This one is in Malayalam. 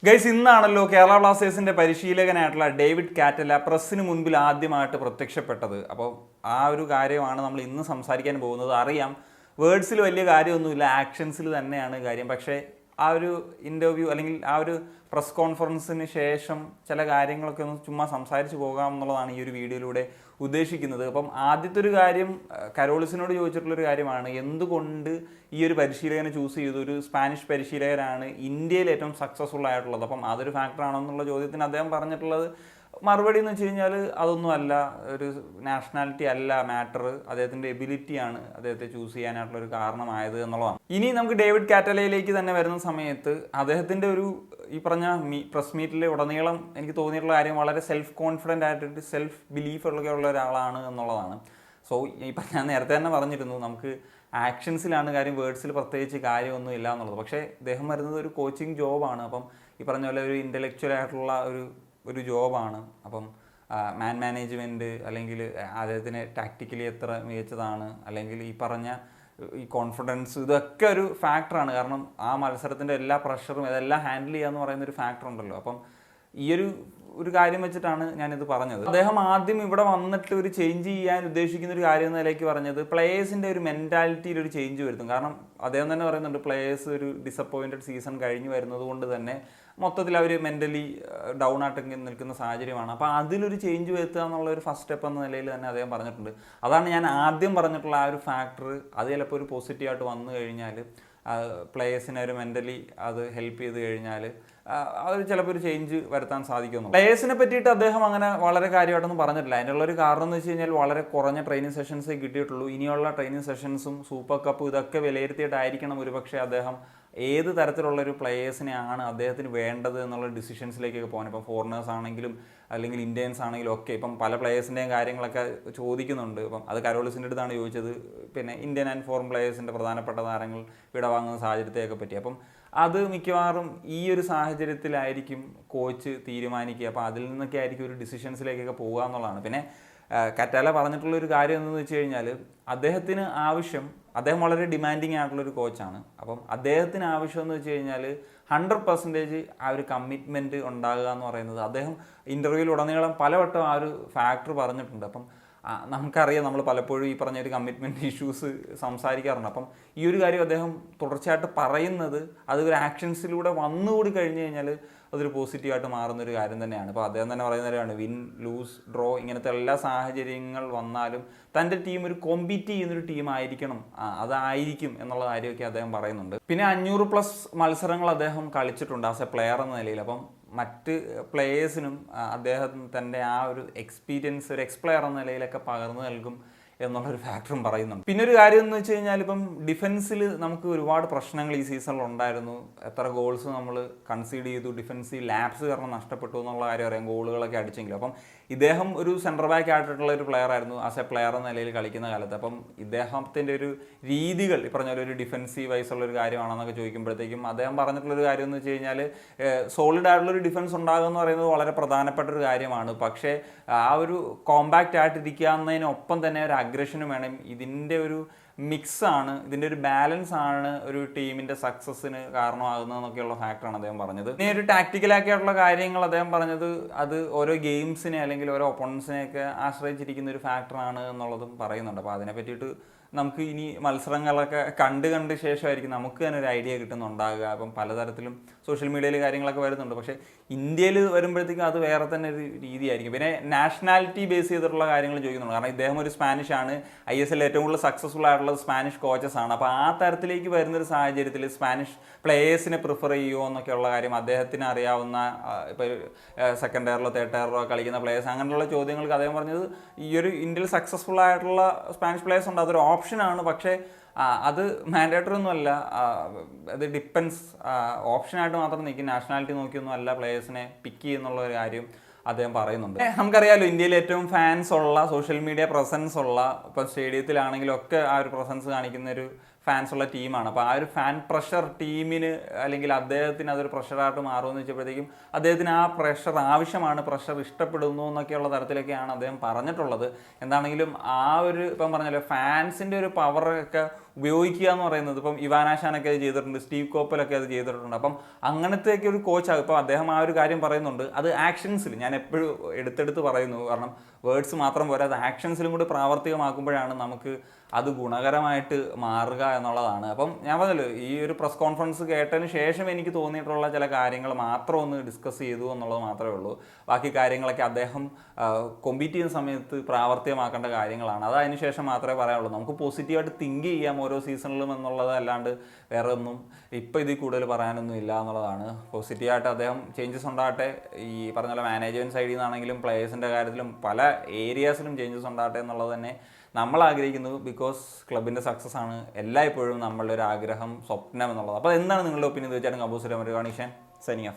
ഗൈസ്, ഇന്നാണല്ലോ കേരള ബ്ലാസ്റ്റേഴ്സിന്റെ പരിശീലകനായിട്ടുള്ള ഡേവിഡ് കാറ്റല പ്രസ്സിന് മുൻപിൽ ആദ്യമായിട്ട് പ്രത്യക്ഷപ്പെട്ടത്. അപ്പോൾ ആ ഒരു കാര്യമാണ് നമ്മൾ ഇന്ന് സംസാരിക്കാൻ പോകുന്നത്. അറിയാം, വേർഡ്സിൽ വലിയ കാര്യമൊന്നുമില്ല, ആക്ഷൻസിൽ തന്നെയാണ് കാര്യം. പക്ഷേ ആ ഒരു ഇൻ്റർവ്യൂ അല്ലെങ്കിൽ ആ ഒരു പ്രസ് കോൺഫറൻസിന് ശേഷം ചില കാര്യങ്ങളൊക്കെ ഒന്ന് ചുമ്മാ സംസാരിച്ച് പോകാം എന്നുള്ളതാണ് ഈ ഒരു വീഡിയോയിലൂടെ ഉദ്ദേശിക്കുന്നത്. അപ്പം ആദ്യത്തെ ഒരു കാര്യം കരോളിസിനോട് ചോദിച്ചിട്ടുള്ളൊരു കാര്യമാണ്, എന്തുകൊണ്ട് ഈ ഒരു പരിശീലകനെ ചൂസ് ചെയ്തു? ഒരു സ്പാനിഷ് പരിശീലകനാണ് ഇന്ത്യയിൽ ഏറ്റവും സക്സസ്ഫുൾ ആയിട്ടുള്ളത്. അപ്പം അതൊരു ഫാക്ടറാണോ എന്നുള്ള ചോദ്യത്തിന് അദ്ദേഹം പറഞ്ഞിട്ടുള്ളത് മറുപടി എന്ന് വെച്ച് കഴിഞ്ഞാൽ അതൊന്നും അല്ല, ഒരു നാഷണാലിറ്റി അല്ല മാറ്റർ, അദ്ദേഹത്തിൻ്റെ എബിലിറ്റിയാണ് അദ്ദേഹത്തെ ചൂസ് ചെയ്യാനായിട്ടുള്ള ഒരു കാരണമായത് എന്നുള്ളതാണ്. ഇനി നമുക്ക് ഡേവിഡ് കാറ്റലയിലേക്ക് തന്നെ വരുന്ന സമയത്ത് അദ്ദേഹത്തിൻ്റെ ഒരു ഈ പറഞ്ഞ പ്രസ് മീറ്റിൽ ഉടനീളം എനിക്ക് തോന്നിയിട്ടുള്ള കാര്യം വളരെ സെൽഫ് കോൺഫിഡൻ്റ് ആയിട്ട് സെൽഫ് ബിലീഫ് ഉള്ള ഒരാളാണ് എന്നുള്ളതാണ്. സോ ഇപ്പം ഞാൻ നേരത്തെ തന്നെ പറഞ്ഞിരുന്നു, നമുക്ക് ആക്ഷൻസിലാണ് കാര്യം, വേർഡ്സിൽ പ്രത്യേകിച്ച് കാര്യമൊന്നും ഇല്ല എന്നുള്ളത്. പക്ഷേ അദ്ദേഹം വരുന്നത് ഒരു കോച്ചിങ് ജോബാണ്. അപ്പം ഈ പറഞ്ഞ പോലെ ഒരു ഇൻ്റലക്ച്വൽ ആയിട്ടുള്ള ഒരു ജോബാണ്. അപ്പം മാനേജ്മെൻറ്റ് അല്ലെങ്കിൽ അദ്ദേഹത്തിന് ടാക്റ്റിക്കലി എത്ര മികച്ചതാണ്, അല്ലെങ്കിൽ ഈ പറഞ്ഞ ഈ കോൺഫിഡൻസ്, ഇതൊക്കെ ഒരു ഫാക്ടറാണ്. കാരണം ആ മത്സരത്തിൻ്റെ എല്ലാ പ്രഷറും ഇതെല്ലാം ഹാൻഡിൽ ചെയ്യുക എന്ന് പറയുന്നൊരു ഫാക്ടർ ഉണ്ടല്ലോ. അപ്പം ഈ ഒരു കാര്യം വെച്ചിട്ടാണ് ഞാനിത് പറഞ്ഞത്. അദ്ദേഹം ആദ്യം ഇവിടെ വന്നിട്ട് ഒരു ചേഞ്ച് ചെയ്യാൻ ഉദ്ദേശിക്കുന്ന ഒരു കാര്യം എന്ന നിലയ്ക്ക് പറഞ്ഞത് പ്ലേയേഴ്സിൻ്റെ ഒരു മെൻറ്റാലിറ്റിയിൽ ഒരു ചേഞ്ച് വരുത്തും. കാരണം അദ്ദേഹം തന്നെ പറയുന്നുണ്ട്, പ്ലേയേഴ്സ് ഒരു ഡിസപ്പോയിൻറ്റഡ് സീസൺ കഴിഞ്ഞ് വരുന്നത് കൊണ്ട് തന്നെ മൊത്തത്തിൽ അവർ മെൻ്റലി ഡൗൺ ആയിട്ട് നിൽക്കുന്ന സാഹചര്യമാണ്. അപ്പോൾ അതിലൊരു ചേഞ്ച് വരുത്തുക എന്നുള്ള ഒരു ഫസ്റ്റ് സ്റ്റെപ്പ് എന്ന നിലയിൽ തന്നെ അദ്ദേഹം പറഞ്ഞിട്ടുണ്ട്. അതാണ് ഞാൻ ആദ്യം പറഞ്ഞിട്ടുള്ള ആ ഒരു ഫാക്ടർ. അത് ചിലപ്പോൾ ഒരു പോസിറ്റീവായിട്ട് വന്നു കഴിഞ്ഞാൽ, പ്ലേയേഴ്സിനെ ഒരു മെൻ്റലി അത് ഹെൽപ്പ് ചെയ്ത് കഴിഞ്ഞാൽ അത് ചിലപ്പോൾ ഒരു ചേഞ്ച് വരുത്താൻ സാധിക്കുന്നു. പ്ലേയേഴ്സിനെ പറ്റിയിട്ട് അദ്ദേഹം അങ്ങനെ വളരെ കാര്യമായിട്ടൊന്നും പറഞ്ഞിട്ടില്ല. അതിനുള്ളൊരു കാരണം എന്ന് വെച്ച് കഴിഞ്ഞാൽ വളരെ കുറഞ്ഞ ട്രെയിനിങ് സെഷൻസേ കിട്ടിയിട്ടുള്ളൂ. ഇനിയുള്ള ട്രെയിനിങ് സെഷൻസും സൂപ്പർ കപ്പും ഇതൊക്കെ വിലയിരുത്തിയിട്ടായിരിക്കണം ഒരുപക്ഷെ അദ്ദേഹം ഏത് തരത്തിലുള്ളൊരു പ്ലേയേഴ്സിനെയാണ് അദ്ദേഹത്തിന് വേണ്ടത് എന്നുള്ള ഡിസിഷൻസിലേക്കൊക്കെ പോകാൻ. ഇപ്പം ഫോറിനേഴ്സ് ആണെങ്കിലും അല്ലെങ്കിൽ ഇന്ത്യൻസ് ആണെങ്കിലും ഒക്കെ ഇപ്പം പല പ്ലേയേഴ്സിൻ്റെയും കാര്യങ്ങളൊക്കെ ചോദിക്കുന്നുണ്ട്. ഇപ്പം അത് കരോളിസിൻ്റെ അടുത്താണ് ചോദിച്ചത്, പിന്നെ ഇന്ത്യൻ ആൻഡ് ഫോറിൻ പ്ലേയേഴ്സിൻ്റെ പ്രധാനപ്പെട്ട താരങ്ങൾ വിടവാങ്ങുന്ന സാഹചര്യത്തെയൊക്കെ പറ്റി. അപ്പം അത് മിക്കവാറും ഈ ഒരു സാഹചര്യത്തിലായിരിക്കും കോച്ച് തീരുമാനിക്കുക. അപ്പോൾ അതിൽ നിന്നൊക്കെ ആയിരിക്കും ഒരു ഡിസിഷൻസിലേക്കൊക്കെ പോകുക എന്നുള്ളതാണ്. പിന്നെ കറ്റാല പറഞ്ഞിട്ടുള്ളൊരു കാര്യം എന്തെന്ന് വെച്ച് കഴിഞ്ഞാൽ, അദ്ദേഹം വളരെ ഡിമാൻഡിങ് ആയിട്ടുള്ളൊരു കോച്ചാണ്. അപ്പം അദ്ദേഹത്തിന് ആവശ്യം എന്ന് വെച്ച് കഴിഞ്ഞാൽ 100% ആ ഒരു കമ്മിറ്റ്മെൻറ്റ് ഉണ്ടാകുക എന്ന് പറയുന്നത്, അദ്ദേഹം ഇൻ്റർവ്യൂവിൽ ഉടനീളം പലവട്ടം ആ ഒരു ഫാക്ടർ പറഞ്ഞിട്ടുണ്ട്. അപ്പം നമുക്കറിയാം, നമ്മൾ പലപ്പോഴും ഈ പറഞ്ഞ ഒരു കമ്മിറ്റ്മെൻറ്റ് ഇഷ്യൂസ് സംസാരിക്കാറുണ്ട്. അപ്പം ഈ ഒരു കാര്യം അദ്ദേഹം തുടർച്ചയായിട്ട് പറയുന്നത് അത് ഒരു ആക്ഷൻസിലൂടെ വന്നുകൂടി കഴിഞ്ഞ് കഴിഞ്ഞാൽ അതൊരു പോസിറ്റീവായിട്ട് മാറുന്നൊരു കാര്യം തന്നെയാണ്. അപ്പോൾ അദ്ദേഹം തന്നെ പറയുന്ന കാര്യമാണ്, വിൻ ലൂസ് ഡ്രോ ഇങ്ങനത്തെ എല്ലാ സാഹചര്യങ്ങൾ വന്നാലും തൻ്റെ ടീം ഒരു കോമ്പീറ്റ് ചെയ്യുന്നൊരു ടീമായിരിക്കണം, അതായിരിക്കും എന്നുള്ള കാര്യമൊക്കെ അദ്ദേഹം പറയുന്നുണ്ട്. പിന്നെ 500+ മത്സരങ്ങൾ അദ്ദേഹം കളിച്ചിട്ടുണ്ട് ആസ് എ പ്ലെയർ എന്ന നിലയിൽ. അപ്പം മറ്റ് പ്ലേയേഴ്സിനും അദ്ദേഹം തൻ്റെ ആ ഒരു എക്സ്പീരിയൻസ് ഒരു എക്സ്പ്ലെയർ എന്ന നിലയിലൊക്കെ പകർന്നു നൽകും എന്നുള്ളൊരു ഫാക്ടറും പറയുന്നുണ്ട്. പിന്നെ ഒരു കാര്യം എന്ന് വെച്ച് കഴിഞ്ഞാൽ, ഇപ്പം ഡിഫൻസിൽ നമുക്ക് ഒരുപാട് പ്രശ്നങ്ങൾ ഈ സീസണിൽ ഉണ്ടായിരുന്നു. എത്ര ഗോൾസ് നമ്മൾ കൺസീഡ് ചെയ്തു, ഡിഫൻസീവ് ലാപ്സ് കാരണം നഷ്ടപ്പെട്ടു എന്നുള്ള കാര്യം അറിയാം, ഗോളുകളൊക്കെ അടിച്ചെങ്കിലും. അപ്പം ഇദ്ദേഹം ഒരു സെൻറ്റർ ബാക്ക് ആയിട്ടുള്ള ഒരു പ്ലെയർ ആയിരുന്നു ആസ് എ പ്ലെയർ എന്ന നിലയിൽ കളിക്കുന്ന കാലത്ത്. അപ്പം ഇദ്ദേഹത്തിൻ്റെ ഒരു രീതികൾ ഈ പറഞ്ഞ പോലെ ഒരു ഡിഫൻസീവ് വൈസുള്ളൊരു കാര്യമാണെന്നൊക്കെ ചോദിക്കുമ്പോഴത്തേക്കും അദ്ദേഹം പറഞ്ഞിട്ടുള്ളൊരു കാര്യം എന്ന് വെച്ച് കഴിഞ്ഞാൽ, സോളിഡ് ആയിട്ടുള്ളൊരു ഡിഫൻസ് ഉണ്ടാകുക എന്ന് പറയുന്നത് വളരെ പ്രധാനപ്പെട്ട ഒരു കാര്യമാണ്. പക്ഷേ ആ ഒരു കോമ്പാക്റ്റ് ആയിട്ടിരിക്കുക എന്നതിനൊപ്പം തന്നെ ഒരു അഗ്രഷനും വേണം. ഇതിൻ്റെ ഒരു മിക്സാണ്, ഇതിൻ്റെ ഒരു ബാലൻസ് ആണ് ഒരു ടീമിൻ്റെ സക്സസ്സിന് കാരണമാകുന്നതെന്നൊക്കെയുള്ള ഫാക്ടറാണ് അദ്ദേഹം പറഞ്ഞത്. ഇനി ഒരു ടാക്ടിക്കലാക്കിയിട്ടുള്ള കാര്യങ്ങൾ അദ്ദേഹം പറഞ്ഞത്, അത് ഓരോ ഗെയിംസിനെ അല്ലെങ്കിൽ ഓരോ ഒപ്പോണൻസിനെയൊക്കെ ആശ്രയിച്ചിരിക്കുന്ന ഒരു ഫാക്ടറാണ് എന്നുള്ളതും പറയുന്നുണ്ട്. അപ്പോൾ അതിനെ പറ്റിയിട്ട് നമുക്ക് ഇനി മത്സരങ്ങളൊക്കെ കണ്ട് ശേഷമായിരിക്കും നമുക്ക് തന്നെ ഒരു ഐഡിയ കിട്ടുന്നുണ്ടാകുക. അപ്പം പലതരത്തിലും സോഷ്യൽ മീഡിയയിൽ കാര്യങ്ങളൊക്കെ വരുന്നുണ്ട്. പക്ഷേ ഇന്ത്യയിൽ വരുമ്പോഴത്തേക്കും അത് വേറെ തന്നെ ഒരു രീതിയായിരിക്കും. പിന്നെ നാഷണാലിറ്റി ബേസ് ചെയ്തിട്ടുള്ള കാര്യങ്ങൾ ചോദിക്കുന്നുണ്ട്. കാരണം ഇദ്ദേഹം ഒരു സ്പാനിഷ് ആണ്, ISL ഏറ്റവും കൂടുതൽ സക്സസ്ഫുൾ ആയിട്ടുള്ളത് സ്പാനിഷ് കോച്ചസ് ആണ്. അപ്പോൾ ആ തരത്തിലേക്ക് വരുന്നൊരു സാഹചര്യത്തിൽ സ്പാനിഷ് പ്ലേയേഴ്സിനെ പ്രിഫർ ചെയ്യുമോ എന്നൊക്കെയുള്ള കാര്യം അദ്ദേഹത്തിന് അറിയാവുന്ന, ഇപ്പോൾ സെക്കൻഡ് ടയറിലോ തേർഡ് ടയറിലോ കളിക്കുന്ന പ്ലേയേഴ്സ്, അങ്ങനെയുള്ള ചോദ്യങ്ങൾക്ക് അദ്ദേഹം പറഞ്ഞത്, ഈ ഒരു ഇന്ത്യയിൽ സക്സസ്ഫുൾ ആയിട്ടുള്ള സ്പാനിഷ് പ്ലേയേഴ്സ് ഉണ്ട്, അതൊരു ഓപ്ഷനാണ്. പക്ഷേ അത് മാൻഡേറ്ററി ഒന്നുമല്ല, അത് ഡിപ്പെൻസ്, ഓപ്ഷനായിട്ട് മാത്രം നിൽക്കും, നാഷണാലിറ്റി നോക്കിയൊന്നും അല്ല പ്ലേയേഴ്സിനെ പിക്ക് ചെയ്യുന്നുള്ള ഒരു കാര്യം അദ്ദേഹം പറയുന്നുണ്ട്. നമുക്കറിയാമല്ലോ, ഇന്ത്യയിൽ ഏറ്റവും ഫാൻസ് ഉള്ള, സോഷ്യൽ മീഡിയ പ്രസൻസ് ഉള്ള, ഇപ്പോൾ സ്റ്റേഡിയത്തിലാണെങ്കിലും ഒക്കെ ആ ഒരു പ്രസൻസ് കാണിക്കുന്ന ഒരു ഫാൻസ് ഉള്ള ടീമാണ്. അപ്പോൾ ആ ഒരു ഫാൻ പ്രഷർ ടീമിന് അല്ലെങ്കിൽ അദ്ദേഹത്തിന് അതൊരു പ്രഷറായിട്ട് മാറുമെന്ന് വെച്ചപ്പോഴത്തേക്കും അദ്ദേഹത്തിന് ആ പ്രഷർ ആവശ്യമാണ്, പ്രഷർ ഇഷ്ടപ്പെടുന്നു എന്നൊക്കെയുള്ള തരത്തിലൊക്കെയാണ് അദ്ദേഹം പറഞ്ഞിട്ടുള്ളത്. എന്താണെങ്കിലും ആ ഒരു ഇപ്പം പറഞ്ഞല്ലോ ഫാൻസിൻ്റെ ഒരു പവറൊക്കെ ഉപയോഗിക്കുക എന്ന് പറയുന്നത്, ഇപ്പം ഇവാനാശാനൊക്കെ അത് ചെയ്തിട്ടുണ്ട്, സ്റ്റീവ് കോപ്പലൊക്കെ അത് ചെയ്തിട്ടുണ്ട്. അപ്പം അങ്ങനത്തെയൊക്കെ ഒരു കോച്ചാകും. ഇപ്പോൾ അദ്ദേഹം ആ ഒരു കാര്യം പറയുന്നുണ്ട്, അത് ആക്ഷൻസിൽ ഞാൻ എപ്പോഴും എടുത്തെടുത്ത് പറയുന്നു. കാരണം വേർഡ്സ് മാത്രം പോരാ, അത് ആക്ഷൻസിലും കൂടി പ്രാവർത്തികമാക്കുമ്പോഴാണ് നമുക്ക് അത് ഗുണകരമായിട്ട് മാറുക എന്നുള്ളതാണ്. അപ്പം ഞാൻ പറഞ്ഞല്ലോ, ഈ ഒരു പ്രസ് കോൺഫറൻസ് കേട്ടതിന് ശേഷം എനിക്ക് തോന്നിയിട്ടുള്ള ചില കാര്യങ്ങൾ മാത്രം ഒന്ന് ഡിസ്കസ് ചെയ്തു എന്നുള്ളത് മാത്രമേ ഉള്ളൂ. ബാക്കി കാര്യങ്ങളൊക്കെ അദ്ദേഹം കോമ്പീറ്റ് ചെയ്യുന്ന സമയത്ത് പ്രാവർത്തികമാക്കേണ്ട കാര്യങ്ങളാണ്. അത് അതിന് ശേഷം മാത്രമേ പറയാനുള്ളൂ. നമുക്ക് പോസിറ്റീവായിട്ട് തിങ്ക് ചെയ്യാം ഓരോ സീസണിലും എന്നുള്ളത് അല്ലാണ്ട് വേറെ ഒന്നും ഇപ്പോൾ ഇതിൽ കൂടുതൽ പറയാനൊന്നും ഇല്ല എന്നുള്ളതാണ്. പോസിറ്റീവായിട്ട് അദ്ദേഹം ചേഞ്ചസ് ഉണ്ടാകട്ടെ, ഈ പറഞ്ഞ പോലെ മാനേജ്മെൻറ്റ് സൈഡിൽ നിന്നാണെങ്കിലും പ്ലേയേഴ്സിൻ്റെ കാര്യത്തിലും പല ഏരിയാസിലും ചേഞ്ചസ് ഉണ്ടാകട്ടെ എന്നുള്ളത് തന്നെ നമ്മൾ ആഗ്രഹിക്കുന്നു. ബിക്കോസ് ക്ലബിൻ്റെ സക്സസ് ആണ് എല്ലായ്പ്പോഴും നമ്മളുടെ ഒരു ആഗ്രഹം, സ്വപ്നം എന്നുള്ളത്. അപ്പോൾ എന്താണ് നിങ്ങളുടെ ഒപ്പീനിയൻ തീർച്ചയായിട്ടും കമ്പോസ് ഗണീഷൻ സൈനിങ് ഓഫ്.